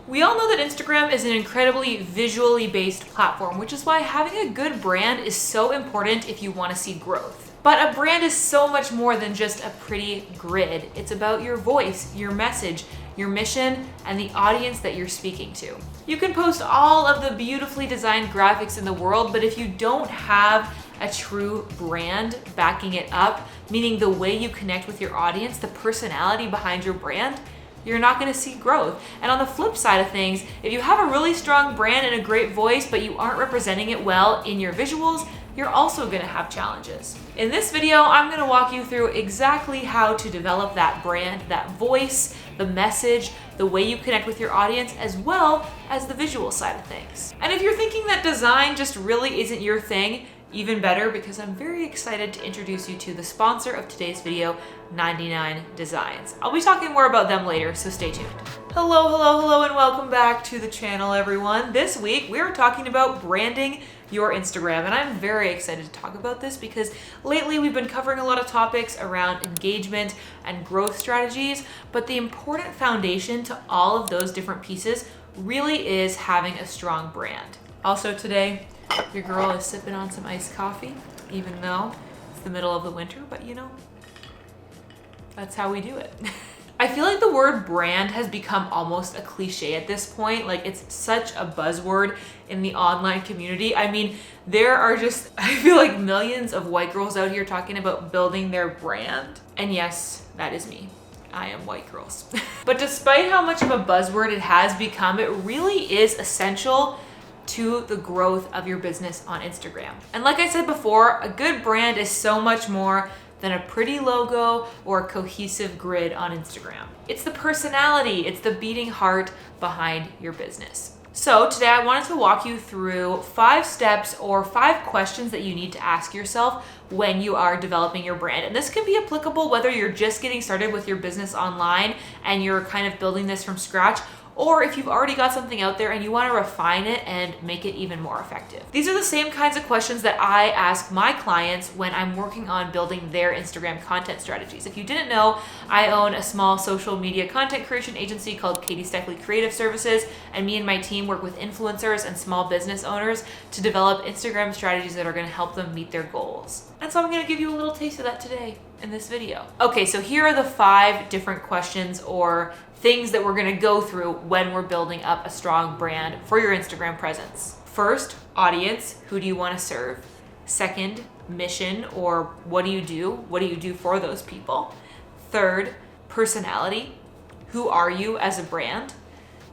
We all know that Instagram is an incredibly visually based platform, which is why having a good brand is so important if you want to see growth. But a brand is so much more than just a pretty grid. It's about your voice, your message, your mission, and the audience that you're speaking to. You can post all of the beautifully designed graphics in the world, but if you don't have a true brand backing it up, meaning the way you connect with your audience, the personality behind your brand, you're not going to see growth. And on the flip side of things, if you have a really strong brand and a great voice, but you aren't representing it well in your visuals, you're also going to have challenges. In this video, I'm going to walk you through exactly how to develop that brand, that voice, the message, the way you connect with your audience, as well as the visual side of things. And if you're thinking that design just really isn't your thing, even better, because I'm very excited to introduce you to the sponsor of today's video, 99 Designs. I'll be talking more about them later, so stay tuned. Hello, and welcome back to the channel, everyone. This week, we're talking about branding your Instagram, and I'm very excited to talk about this because lately we've been covering a lot of topics around engagement and growth strategies, but the important foundation to all of those different pieces really is having a strong brand. Also today, your girl is sipping on some iced coffee, even though it's the middle of the winter, but you know, that's how we do it. I feel like the word brand has become almost a cliche at this point. Like, it's such a buzzword in the online community. I mean, there are just, I feel like millions of white girls out here talking about building their brand. And yes, that is me. I am white girls. But despite how much of a buzzword it has become, it really is essential to the growth of your business on Instagram. And like I said before, a good brand is so much more than a pretty logo or a cohesive grid on Instagram. It's the personality, it's the beating heart behind your business. So today I wanted to walk you through 5 steps or 5 questions that you need to ask yourself when you are developing your brand. And this can be applicable whether you're just getting started with your business online and you're kind of building this from scratch, or if you've already got something out there and you want to refine it and make it even more effective. These are the same kinds of questions that I ask my clients when I'm working on building their Instagram content strategies. If you didn't know, I own a small social media content creation agency called Steckly Creative Services, and me and my team work with influencers and small business owners to develop Instagram strategies that are going to help them meet their goals. And so I'm going to give you a little taste of that today in this video. Okay, so here are the 5 different questions or things that we're going to go through when we're building up a strong brand for your Instagram presence. First, audience. Who do you want to serve? Second, mission, or what do you do? What do you do for those people? Third, personality. Who are you as a brand?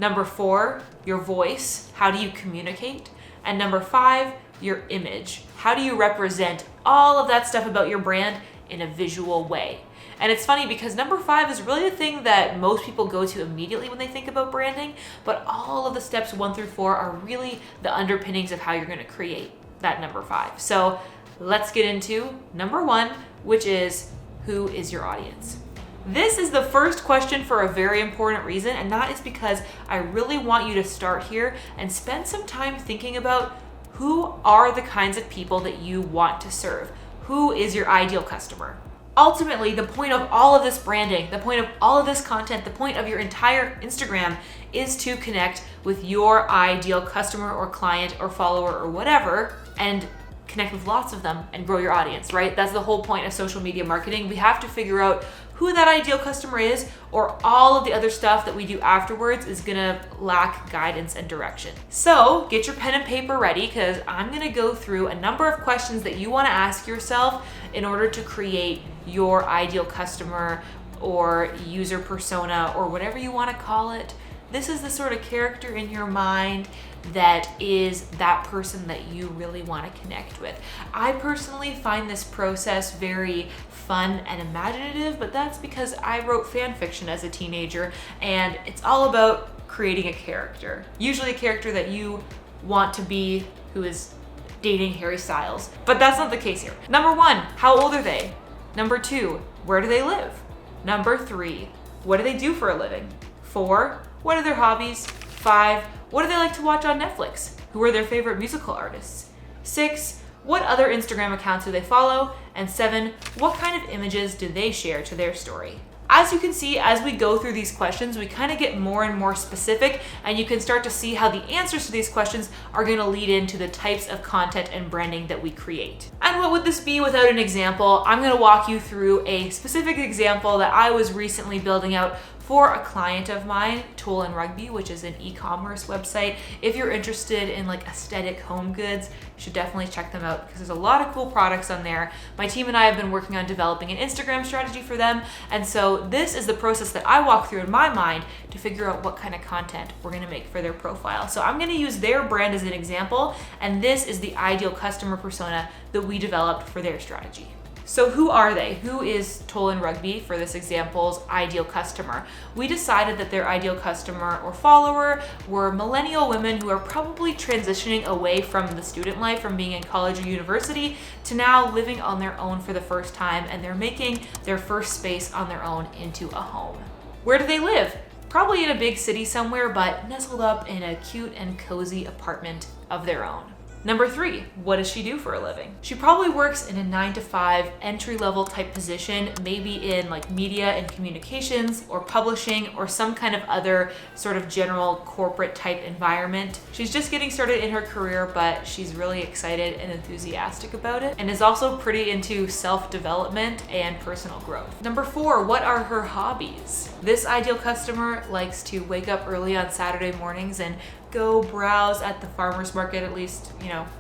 Number 4, your voice. How do you communicate? And number 5, your image. How do you represent all of that stuff about your brand in a visual way? And it's funny because number 5 is really the thing that most people go to immediately when they think about branding, but all of the steps 1 through 4 are really the underpinnings of how you're going to create that number 5. So let's get into number 1, which is, who is your audience? This is the first question for a very important reason, and that is because I really want you to start here and spend some time thinking about who are the kinds of people that you want to serve. Who is your ideal customer? Ultimately, the point of all of this branding, the point of all of this content, the point of your entire Instagram is to connect with your ideal customer or client or follower or whatever, and connect with lots of them and grow your audience, right? That's the whole point of social media marketing. We have to figure out who that ideal customer is, or all of the other stuff that we do afterwards is gonna lack guidance and direction. So get your pen and paper ready, because I'm gonna go through a number of questions that you wanna ask yourself in order to create your ideal customer or user persona or whatever you wanna call it. This is the sort of character in your mind that is that person that you really want to connect with. I personally find this process very fun and imaginative, but that's because I wrote fan fiction as a teenager, and it's all about creating a character. Usually a character that you want to be, who is dating Harry Styles. But that's not the case here. Number 1, how old are they? Number 2, where do they live? Number 3, what do they do for a living? 4, what are their hobbies? 5, what do they like to watch on Netflix? Who are their favorite musical artists? 6, what other Instagram accounts do they follow? And 7, what kind of images do they share to their story? As you can see, as we go through these questions, we kind of get more and more specific, and you can start to see how the answers to these questions are going to lead into the types of content and branding that we create. And what would this be without an example? I'm going to walk you through a specific example that I was recently building out for a client of mine, Tool and Rugby, which is an e-commerce website. If you're interested in like aesthetic home goods, you should definitely check them out because there's a lot of cool products on there. My team and I have been working on developing an Instagram strategy for them. And so this is the process that I walk through in my mind to figure out what kind of content we're gonna make for their profile. So I'm gonna use their brand as an example, and this is the ideal customer persona that we developed for their strategy. So who are they? Who is Toll and Rugby for this example's ideal customer? We decided that their ideal customer or follower were millennial women who are probably transitioning away from the student life, from being in college or university, to now living on their own for the first time, and they're making their first space on their own into a home. Where do they live? Probably in a big city somewhere, but nestled up in a cute and cozy apartment of their own. Number 3, what does she do for a living? She probably works in a 9-to-5 entry-level type position, maybe in like media and communications or publishing or some kind of other sort of general corporate type environment. She's just getting started in her career, but she's really excited and enthusiastic about it, and is also pretty into self-development and personal growth. Number 4, what are her hobbies? This ideal customer likes to wake up early on Saturday mornings and go browse at the farmer's market, at least,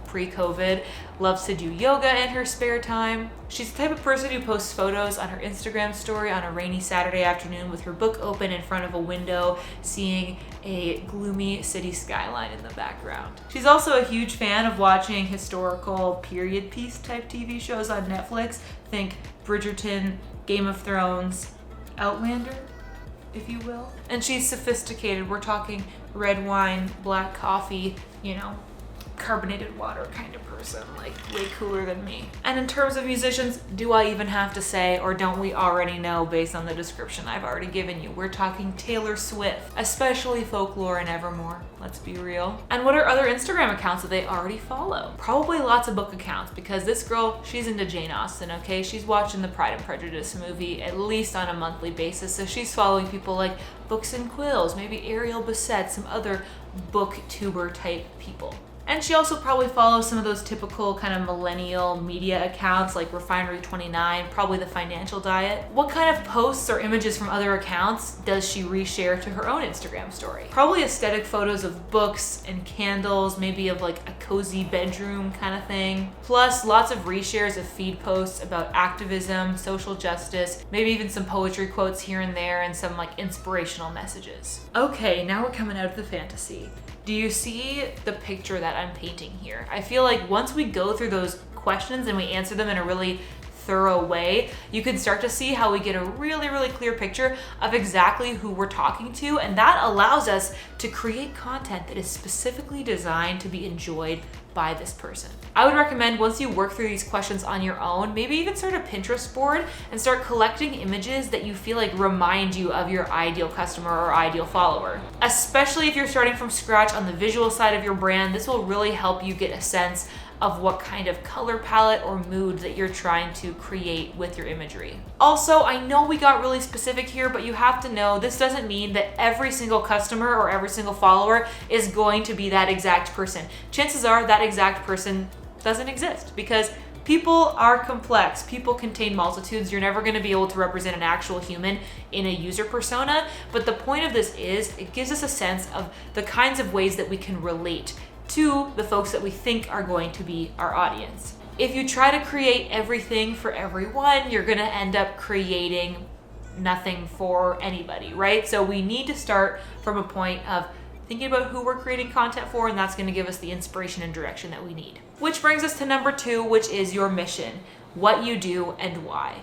pre-COVID, loves to do yoga in her spare time. She's the type of person who posts photos on her Instagram story on a rainy Saturday afternoon with her book open in front of a window, seeing a gloomy city skyline in the background. She's also a huge fan of watching historical period piece type TV shows on Netflix. Think Bridgerton, Game of Thrones, Outlander, if you will. And she's sophisticated. We're talking red wine, black coffee, carbonated water kind of person, like way cooler than me. And in terms of musicians, do I even have to say, or don't we already know based on the description I've already given you? We're talking Taylor Swift, especially Folklore and Evermore, let's be real. And what are other Instagram accounts that they already follow? Probably lots of book accounts, because this girl, she's into Jane Austen, okay? She's watching the Pride and Prejudice movie at least on a monthly basis, so she's following people like Books and Quills, maybe Ariel Bissett, some other booktuber type people. And she also probably follows some of those typical kind of millennial media accounts like Refinery29, probably The Financial Diet. What kind of posts or images from other accounts does she reshare to her own Instagram story? Probably aesthetic photos of books and candles, maybe of like a cozy bedroom kind of thing. Plus lots of reshares of feed posts about activism, social justice, maybe even some poetry quotes here and there, and some like inspirational messages. Okay, now we're coming out of the fantasy. Do you see the picture that I'm painting here? I feel like once we go through those questions and we answer them in a really thorough way, you can start to see how we get a really, really clear picture of exactly who we're talking to, and that allows us to create content that is specifically designed to be enjoyed by this person. I would recommend, once you work through these questions on your own, maybe even start a Pinterest board and start collecting images that you feel like remind you of your ideal customer or ideal follower. Especially if you're starting from scratch on the visual side of your brand, this will really help you get a sense of what kind of color palette or mood that you're trying to create with your imagery. Also, I know we got really specific here, but you have to know this doesn't mean that every single customer or every single follower is going to be that exact person. Chances are that exact person doesn't exist, because people are complex. People contain multitudes. You're never going to be able to represent an actual human in a user persona. But the point of this is it gives us a sense of the kinds of ways that we can relate to the folks that we think are going to be our audience. If you try to create everything for everyone, you're going to end up creating nothing for anybody, right? So we need to start from a point of thinking about who we're creating content for, and that's going to give us the inspiration and direction that we need. Which brings us to number 2, which is your mission, what you do and why.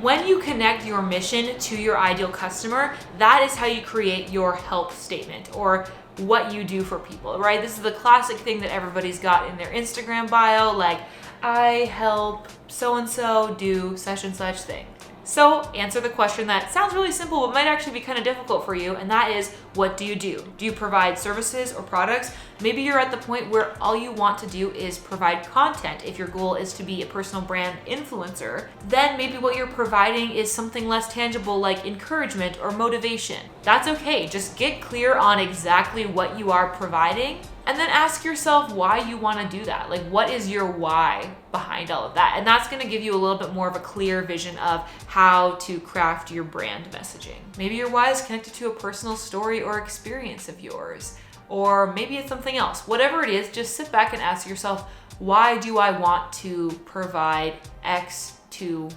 When you connect your mission to your ideal customer, that is how you create your help statement, or what you do for people, right? This is the classic thing that everybody's got in their Instagram bio, like, I help so-and-so do such and such thing. So answer the question that sounds really simple but might actually be kind of difficult for you, and that is, what do you do? Do you provide services or products? Maybe you're at the point where all you want to do is provide content. If your goal is to be a personal brand influencer, then maybe what you're providing is something less tangible like encouragement or motivation. That's okay. Just get clear on exactly what you are providing, and then ask yourself why you want to do that. Like, what is your why behind all of that? And that's going to give you a little bit more of a clear vision of how to craft your brand messaging. Maybe your why is connected to a personal story or experience of yours, or maybe it's something else. Whatever it is, just sit back and ask yourself, why do I want to provide X to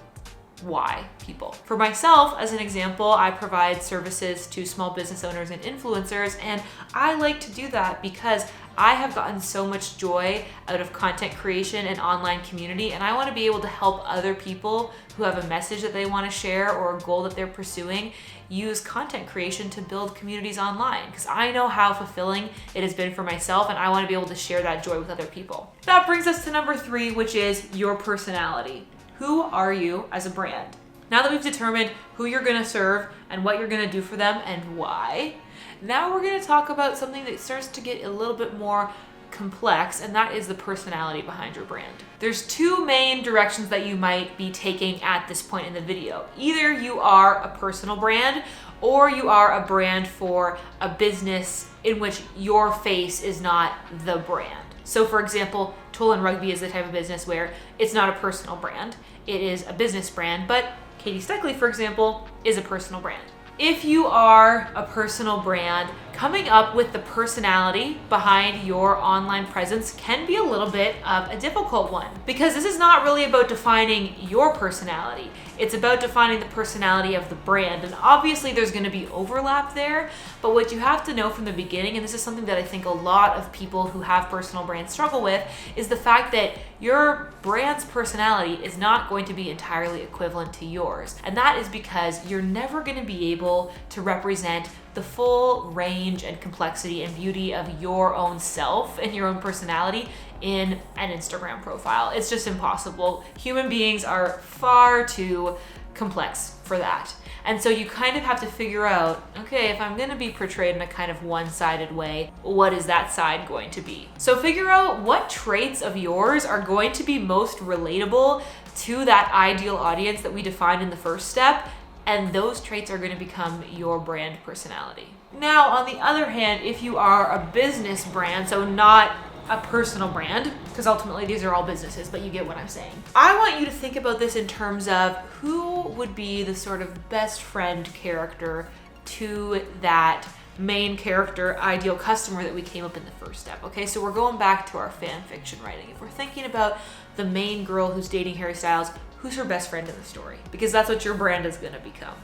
Y people? For myself, as an example, I provide services to small business owners and influencers, and I like to do that because I have gotten so much joy out of content creation and online community, and I want to be able to help other people who have a message that they want to share or a goal that they're pursuing use content creation to build communities online, because I know how fulfilling it has been for myself, and I want to be able to share that joy with other people. That brings us to number 3, which is your personality. Who are you as a brand? Now that we've determined who you're going to serve and what you're going to do for them and why, now we're going to talk about something that starts to get a little bit more complex, and that is the personality behind your brand. There's 2 main directions that you might be taking at this point in the video. Either you are a personal brand, or you are a brand for a business in which your face is not the brand. So for example, Toll and Rugby is the type of business where it's not a personal brand, it is a business brand, but Katie Steckly, for example, is a personal brand. If you are a personal brand, coming up with the personality behind your online presence can be a little bit of a difficult one, because this is not really about defining your personality. It's about defining the personality of the brand. And obviously there's going to be overlap there, but what you have to know from the beginning, and this is something that I think a lot of people who have personal brands struggle with, is the fact that your brand's personality is not going to be entirely equivalent to yours. And that is because you're never going to be able to represent the full range and complexity and beauty of your own self and your own personality in an Instagram profile. It's just impossible. Human beings are far too complex for that. And so you kind of have to figure out, okay, if I'm going to be portrayed in a kind of one-sided way, what is that side going to be? So figure out what traits of yours are going to be most relatable to that ideal audience that we defined in the first step, and those traits are going to become your brand personality. Now, on the other hand, if you are a business brand, so not a personal brand, because ultimately these are all businesses, but you get what I'm saying. I want you to think about this in terms of who would be the sort of best friend character to that main character ideal customer that we came up in the first step. Okay, so we're going back to our fan fiction writing. If we're thinking about the main girl who's dating Harry Styles, who's her best friend in the story? Because that's what your brand is going to become.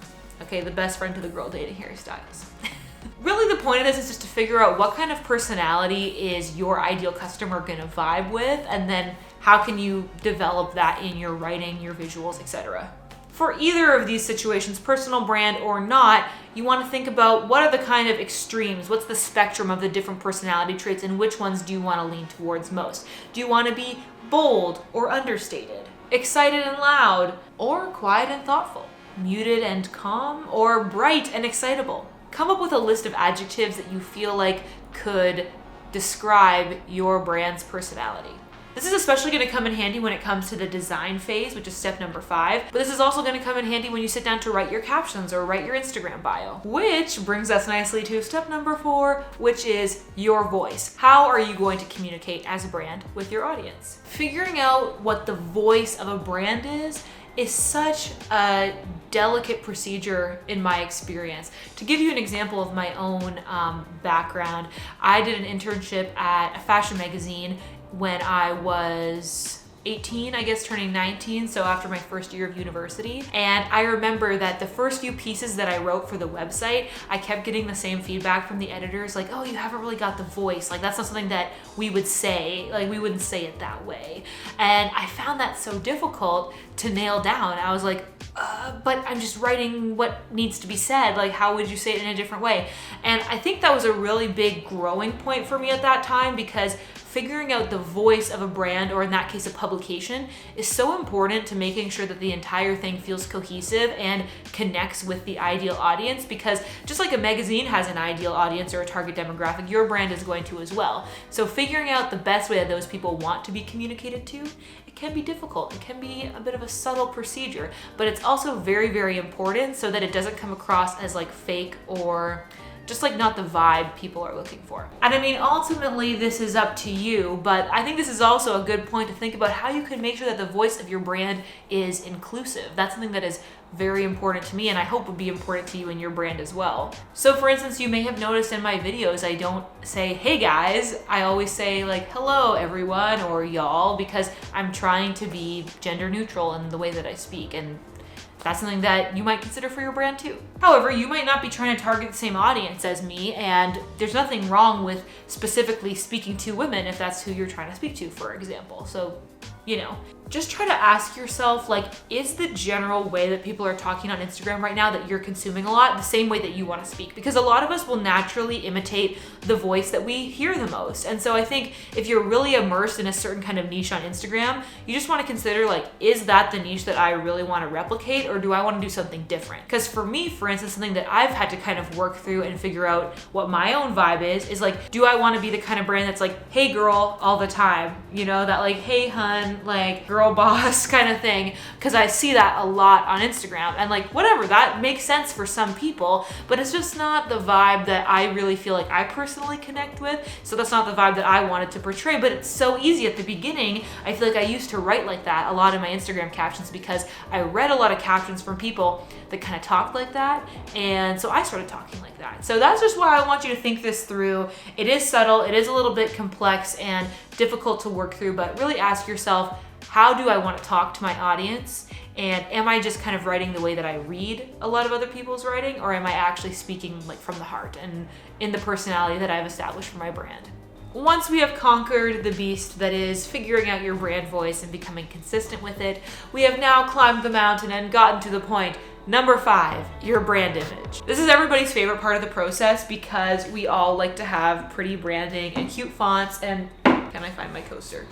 Okay, the best friend to the girl dating Harry Styles. Really, the point of this is just to figure out what kind of personality is your ideal customer going to vibe with, and then how can you develop that in your writing, your visuals, etc. For either of these situations, personal brand or not, you want to think about what are the kind of extremes, what's the spectrum of the different personality traits, and which ones do you want to lean towards most? Do you want to be bold or understated, excited and loud, or quiet and thoughtful, muted and calm, or bright and excitable? Come up with a list of adjectives that you feel like could describe your brand's personality. This is especially going to come in handy when it comes to the design phase, which is step number 5. But this is also going to come in handy when you sit down to write your captions or write your Instagram bio. Which brings us nicely to step number 4, which is your voice. How are you going to communicate as a brand with your audience? Figuring out what the voice of a brand is such a delicate procedure in my experience. To give you an example of my own background, I did an internship at a fashion magazine when I was 18, I guess, turning 19, so after my first year of university. And I remember that the first few pieces that I wrote for the website, I kept getting the same feedback from the editors, like, oh, you haven't really got the voice. Like, that's not something that we would say. Like, we wouldn't say it that way. And I found that so difficult to nail down. I was like, but I'm just writing what needs to be said. Like, how would you say it in a different way? And I think that was a really big growing point for me at that time, because figuring out the voice of a brand, or in that case, a publication, is so important to making sure that the entire thing feels cohesive and connects with the ideal audience. Because just like a magazine has an ideal audience or a target demographic, your brand is going to as well. So figuring out the best way that those people want to be communicated to, it can be difficult. It can be a bit of a subtle procedure, but it's also very, very important so that it doesn't come across as like fake or just like not the vibe people are looking for. And I mean, ultimately this is up to you, but I think this is also a good point to think about how you can make sure that the voice of your brand is inclusive. That's something that is very important to me, and I hope would be important to you in your brand as well. So for instance, you may have noticed in my videos, I don't say, hey guys, I always say like, hello everyone, or y'all, because I'm trying to be gender neutral in the way that I speak, and that's something that you might consider for your brand too. However, you might not be trying to target the same audience as me, and there's nothing wrong with specifically speaking to women if that's who you're trying to speak to, for example. So, you know, just try to ask yourself, like, is the general way that people are talking on Instagram right now that you're consuming a lot the same way that you want to speak? Because a lot of us will naturally imitate the voice that we hear the most. And so I think if you're really immersed in a certain kind of niche on Instagram, you just want to consider, like, is that the niche that I really want to replicate, or do I want to do something different? Because for me, for instance, something that I've had to kind of work through and figure out what my own vibe is like, do I want to be the kind of brand that's like, hey girl, all the time? You know, that like, hey hun, like girl boss kind of thing, because I see that a lot on Instagram, and like, whatever, that makes sense for some people, but it's just not the vibe that I really feel like I personally connect with. So that's not the vibe that I wanted to portray. But it's so easy at the beginning. I feel like I used to write like that a lot in my Instagram captions because I read a lot of captions from people that kind of talked like that, and so I started talking like that. So that's just why I want you to think this through. It is subtle, it is a little bit complex and difficult to work through, but really ask yourself, how do I want to talk to my audience? And am I just kind of writing the way that I read a lot of other people's writing, or am I actually speaking like from the heart and in the personality that I've established for my brand? Once we have conquered the beast that is figuring out your brand voice and becoming consistent with it, we have now climbed the mountain and gotten to the point. Number 5, your brand image. This is everybody's favorite part of the process because we all like to have pretty branding and cute fonts and, can I find my coaster?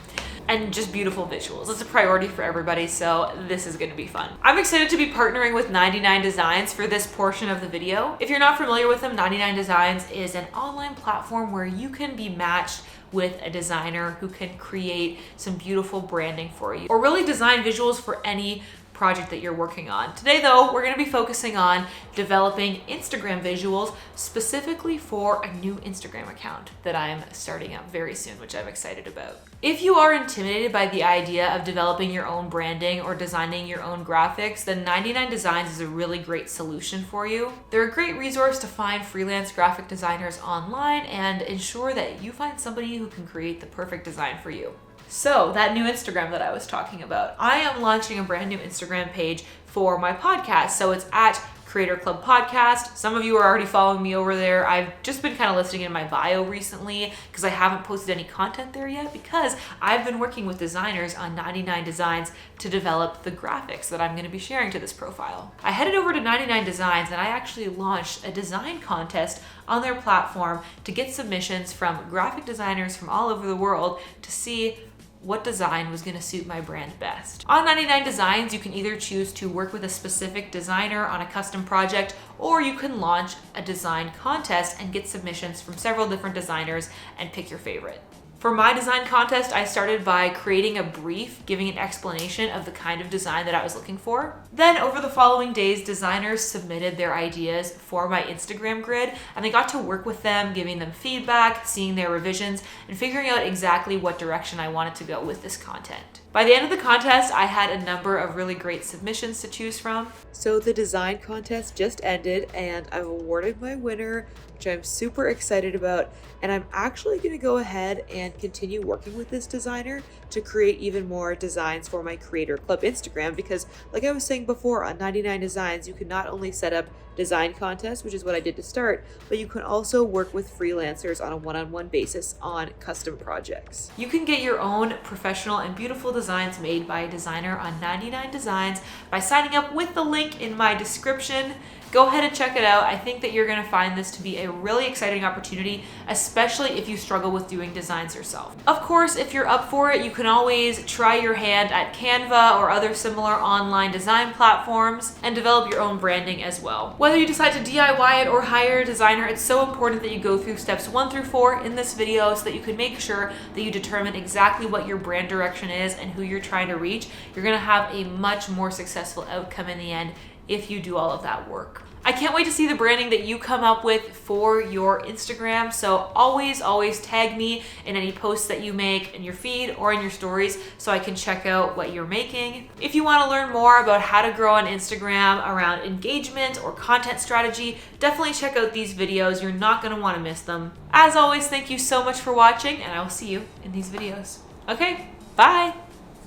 And just beautiful visuals. It's a priority for everybody, so this is gonna be fun. I'm excited to be partnering with 99 Designs for this portion of the video. If you're not familiar with them, 99 Designs is an online platform where you can be matched with a designer who can create some beautiful branding for you, or really design visuals for any project that you're working on. Today though, we're gonna be focusing on developing Instagram visuals specifically for a new Instagram account that I'm starting up very soon, which I'm excited about. If you are intimidated by the idea of developing your own branding or designing your own graphics, then 99 Designs is a really great solution for you. They're a great resource to find freelance graphic designers online and ensure that you find somebody who can create the perfect design for you. So that new Instagram that I was talking about, I am launching a brand new Instagram page for my podcast. So it's at Creator Club Podcast. Some of you are already following me over there. I've just been kind of listing in my bio recently because I haven't posted any content there yet because I've been working with designers on 99 Designs to develop the graphics that I'm going to be sharing to this profile. I headed over to 99 Designs and I actually launched a design contest on their platform to get submissions from graphic designers from all over the world to see what design was going to suit my brand best. On 99 Designs, you can either choose to work with a specific designer on a custom project, or you can launch a design contest and get submissions from several different designers and pick your favorite. For my design contest, I started by creating a brief, giving an explanation of the kind of design that I was looking for. Then over the following days, designers submitted their ideas for my Instagram grid, and I got to work with them, giving them feedback, seeing their revisions, and figuring out exactly what direction I wanted to go with this content. By the end of the contest, I had a number of really great submissions to choose from. So the design contest just ended and I've awarded my winner, which I'm super excited about. And I'm actually going to go ahead and continue working with this designer to create even more designs for my Creator Club Instagram, because like I was saying before, on 99 Designs, you can not only set up design contests, which is what I did to start, but you can also work with freelancers on a one-on-one basis on custom projects. You can get your own professional and beautiful designs made by a designer on 99 Designs by signing up with the link in my description. Go ahead and check it out. I think that you're gonna find this to be a really exciting opportunity, especially if you struggle with doing designs yourself. Of course, if you're up for it, you can always try your hand at Canva or other similar online design platforms and develop your own branding as well. Whether you decide to DIY it or hire a designer, it's so important that you go through steps 1 through 4 in this video so that you can make sure that you determine exactly what your brand direction is and who you're trying to reach. You're gonna have a much more successful outcome in the end if you do all of that work. I can't wait to see the branding that you come up with for your Instagram. So always tag me in any posts that you make in your feed or in your stories so I can check out what you're making. If you want to learn more about how to grow on Instagram around engagement or content strategy, definitely check out these videos. You're not going to want to miss them. As always, thank you so much for watching, and I will see you in these videos. Okay, bye.